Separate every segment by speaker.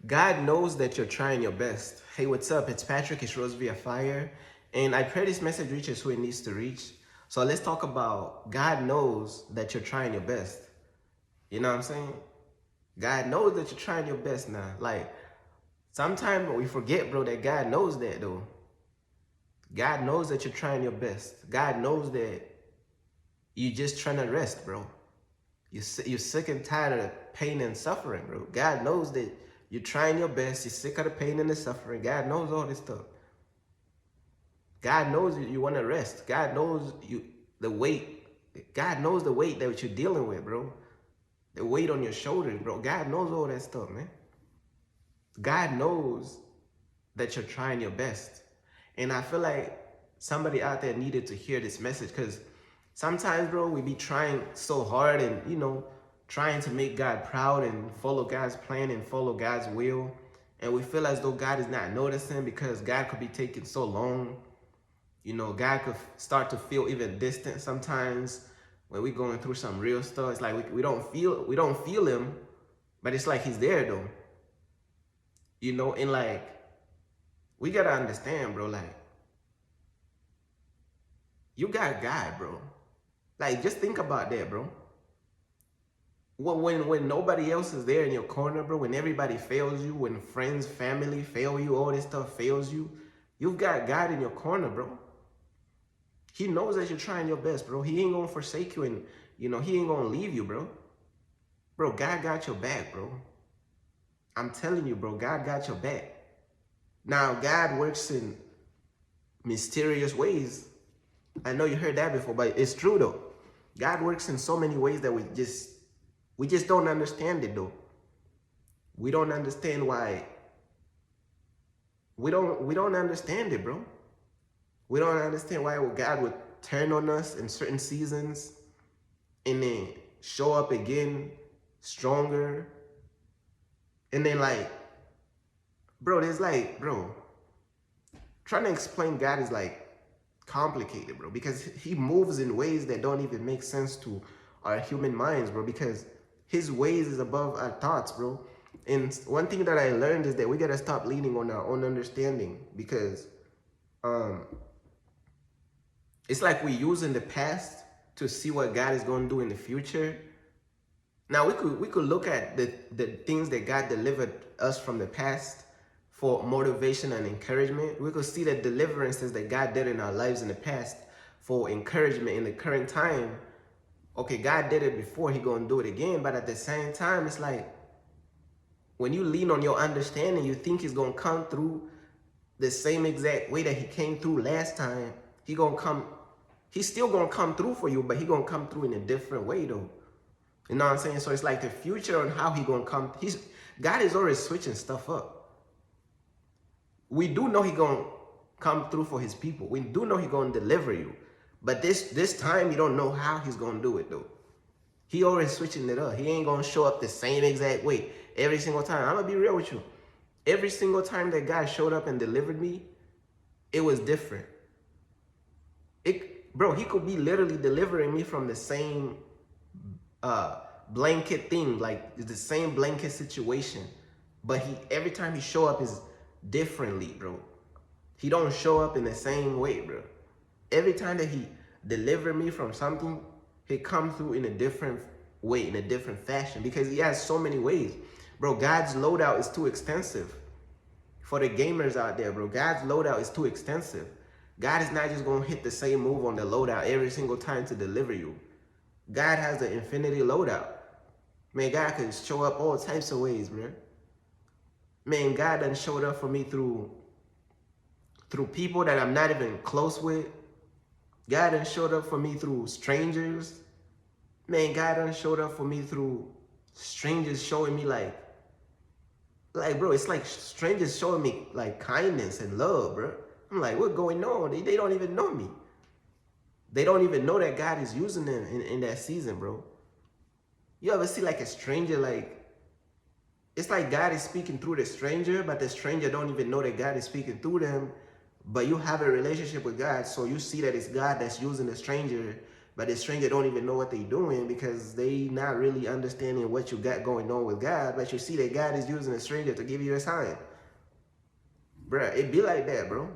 Speaker 1: God knows that you're trying your best. Hey, what's up? It's Patrick. It's Rose via Fire. And I pray this message reaches who it needs to reach. So let's talk about God knows that you're trying your best. You know what I'm saying? God knows that you're trying your best now. Like, sometimes we forget, bro, that God knows that, though. God knows that you're trying your best. God knows that you're just trying to rest, bro. You're sick and tired of the pain and suffering, bro. God knows that you're trying your best. You're sick of the pain and the suffering. God knows all this stuff. God knows you want to rest. God knows the weight. God knows the weight that you're dealing with, bro. The weight on your shoulders, bro. God knows all that stuff, man. God knows that you're trying your best. And I feel like somebody out there needed to hear this message because sometimes, bro, we be trying so hard and, trying to make God proud and follow God's plan and follow God's will. And we feel as though God is not noticing because God could be taking so long. God could start to feel even distant sometimes when we're going through some real stuff. It's like we don't feel him, but it's like he's there though. And like we gotta understand, bro, like you got God, bro. Like just think about that, bro. When nobody else is there in your corner, bro, when everybody fails you, when friends, family fail you, all this stuff fails you, you've got God in your corner, bro. He knows that you're trying your best, bro. He ain't gonna forsake you and, he ain't gonna leave you, bro. Bro, God got your back, bro. I'm telling you, bro, God got your back. Now, God works in mysterious ways. I know you heard that before, but it's true, though. God works in so many ways that we just don't understand it, though. We don't understand why. We don't understand it, bro. We don't understand why God would turn on us in certain seasons and then show up again stronger. And then bro, trying to explain God is like complicated, bro, because he moves in ways that don't even make sense to our human minds, bro, because his ways is above our thoughts, bro. And one thing that I learned is that we gotta stop leaning on our own understanding because it's like we use in the past to see what God is going to do in the future. Now we could look at the things that God delivered us from the past for motivation and encouragement. We could see the deliverances that God did in our lives in the past for encouragement in the current time. Okay, God did it before, he going to do it again. But at the same time, it's like when you lean on your understanding, you think he's going to come through the same exact way that he came through last time. He's still gonna come through for you, but he gonna come through in a different way though. You know what I'm saying? So it's like the future on how he gonna come. God is already switching stuff up. We do know he gonna come through for his people. We do know he gonna deliver you. But this time you don't know how he's gonna do it though. He already switching it up. He ain't gonna show up the same exact way every single time. I'm gonna be real with you. Every single time that God showed up and delivered me, it was different. Bro, he could be literally delivering me from the same blanket thing, like the same blanket situation. But every time he show up is differently, bro. He don't show up in the same way, bro. Every time that he deliver me from something, he come through in a different way, in a different fashion, because he has so many ways. Bro, God's loadout is too extensive. For the gamers out there, bro, God's loadout is too extensive. God is not just going to hit the same move on the loadout every single time to deliver you. God has the infinity loadout. Man, God can show up all types of ways, man. Man, God done showed up for me through people that I'm not even close with. God done showed up for me through strangers. Man, God done showed up for me through strangers showing me like, bro, it's like strangers showing me like kindness and love, bro. I'm like, what's going on? They don't even know me. They don't even know that God is using them in that season, bro. You ever see like a stranger, like, it's like God is speaking through the stranger, but the stranger don't even know that God is speaking through them. But you have a relationship with God, so you see that it's God that's using the stranger but the stranger don't even know what they doing because they not really understanding what you got going on with God. But you see that God is using a stranger to give you a sign. Bruh, it be like that, bro.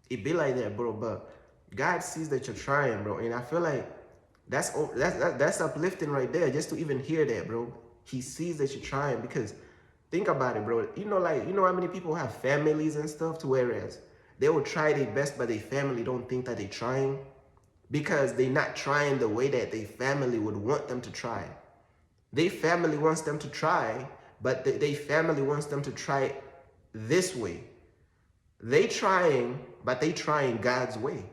Speaker 1: It be like that, bro. But God sees that you're trying, bro. And I feel like that's uplifting right there, just to even hear that, bro. He sees that you're trying, because think about it, bro. You know how many people have families and stuff, to whereas they will try their best, but their family don't think that they're trying because they're not trying the way that their family would want them to try. Their family wants them to try, but their family wants them to try this way. They trying, but they trying God's way.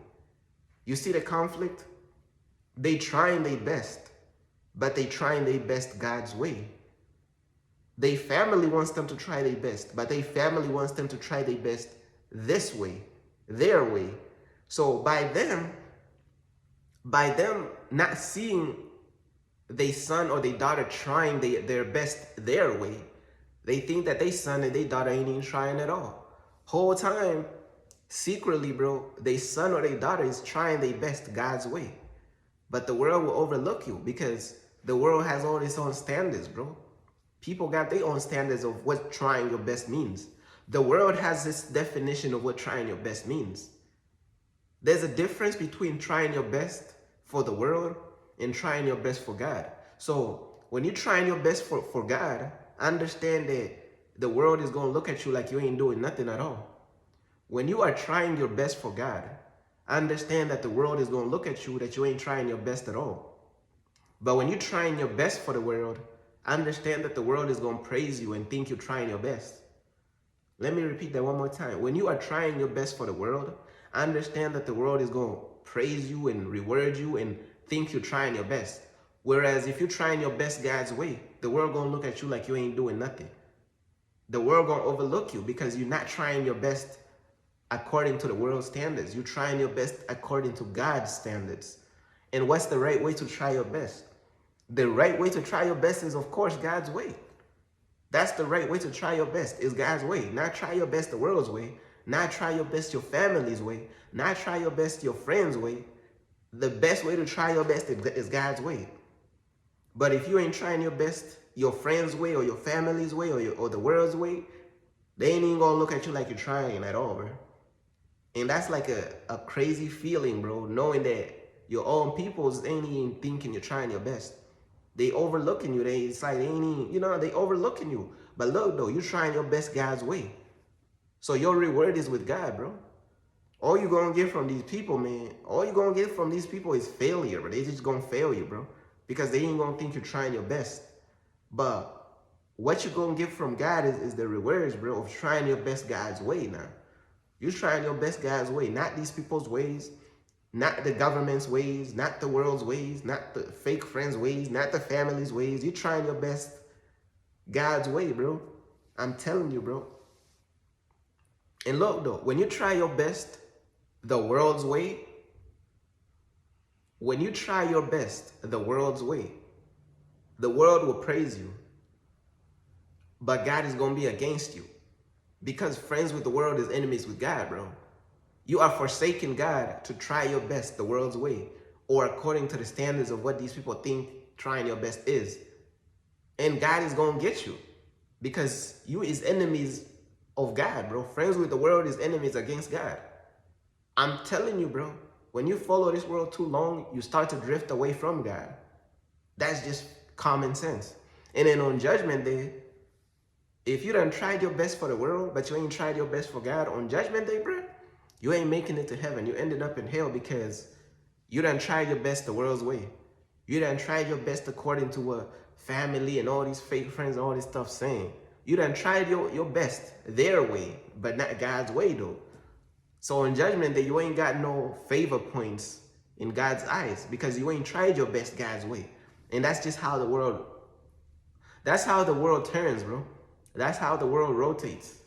Speaker 1: You see the conflict? They trying their best, but they trying their best God's way. Their family wants them to try their best, but their family wants them to try their best this way, their way. So by them not seeing their son or their daughter trying their best their way, they think that their son and their daughter ain't even trying at all. Whole time, secretly, bro, their son or their daughter is trying their best God's way. But the world will overlook you because the world has all its own standards, bro. People got their own standards of what trying your best means. The world has this definition of what trying your best means. There's a difference between trying your best for the world and trying your best for God. So when you're trying your best for God, understand that the world is going to look at you like you ain't doing nothing at all. When you are trying your best for God, understand that the world is going to look at you that you ain't trying your best at all. But when you're trying your best for the world, understand that the world is going to praise you and think you're trying your best. Let me repeat that one more time. When you are trying your best for the world, understand that the world is going to praise you and reward you and think you're trying your best. Whereas if you're trying your best God's way, the world going to look at you like you ain't doing nothing. The world going to overlook you because you're not trying your best according to the world's standards. You're trying your best according to God's standards. And what's the right way to try your best? The right way to try your best is, of course, God's way. That's the right way to try your best, is God's way. Not try your best the world's way. Not try your best your family's way. Not try your best your friend's way. The best way to try your best is God's way. But if you ain't trying your best your friend's way or your family's way or the world's way, they ain't even gonna look at you like you're trying at all, bro. And that's like a crazy feeling, bro, knowing that your own peoples ain't even thinking you're trying your best. They overlooking you. It's like they ain't even, they overlooking you. But look, though, you're trying your best God's way. So your reward is with God, bro. All you're going to get from these people, man, all you're going to get from these people is failure, bro. They just going to fail you, bro, because they ain't going to think you're trying your best. But what you're going to get from God is the rewards, bro, of trying your best God's way now. You're trying your best God's way, not these people's ways, not the government's ways, not the world's ways, not the fake friends' ways, not the family's ways. You're trying your best God's way, bro. I'm telling you, bro. And look, though, when you try your best the world's way, when you try your best the world's way, the world will praise you. But God is going to be against you. Because friends with the world is enemies with God, bro. You are forsaking God to try your best the world's way, or according to the standards of what these people think trying your best is. And God is going to get you because you is enemies of God, bro. Friends with the world is enemies against God. I'm telling you, bro, when you follow this world too long, you start to drift away from God. That's just common sense. And then on Judgment Day, if you done tried your best for the world, but you ain't tried your best for God, on Judgment Day, bro, you ain't making it to heaven. You ended up in hell because you done tried your best the world's way. You done tried your best according to what family and all these fake friends and all this stuff saying. You done tried your best their way, but not God's way, though. So on Judgment Day, you ain't got no favor points in God's eyes because you ain't tried your best God's way. And that's just how the world turns, bro. That's how the world rotates.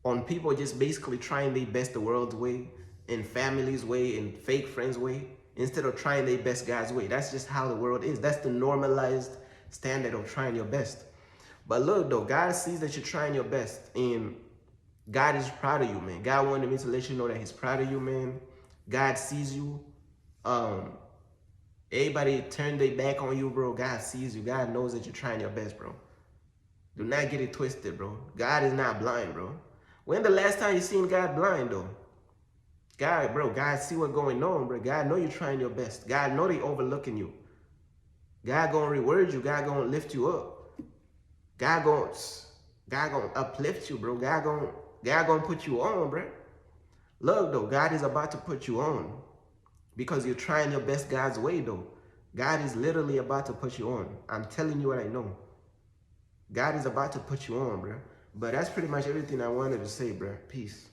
Speaker 1: On people just basically trying their best the world's way, in family's way, in fake friends' way, instead of trying their best God's way. That's just how the world is. That's the normalized standard of trying your best. But look, though, God sees that you're trying your best, and God is proud of you, man. God wanted me to let you know that he's proud of you, man. God sees you. Everybody turn their back on you, bro. God sees you. God knows that you're trying your best, bro. Do not get it twisted, bro. God is not blind, bro. When the last time you seen God blind, though? God, bro, God see what's going on, bro. God know you're trying your best. God know they overlooking you. God gonna reward you. God gonna lift you up. God gonna uplift you, bro. God gonna put you on, bro. Look, though, God is about to put you on because you're trying your best God's way, though. God is literally about to put you on. I'm telling you what I know. God is about to put you on, bro. But that's pretty much everything I wanted to say, bro. Peace.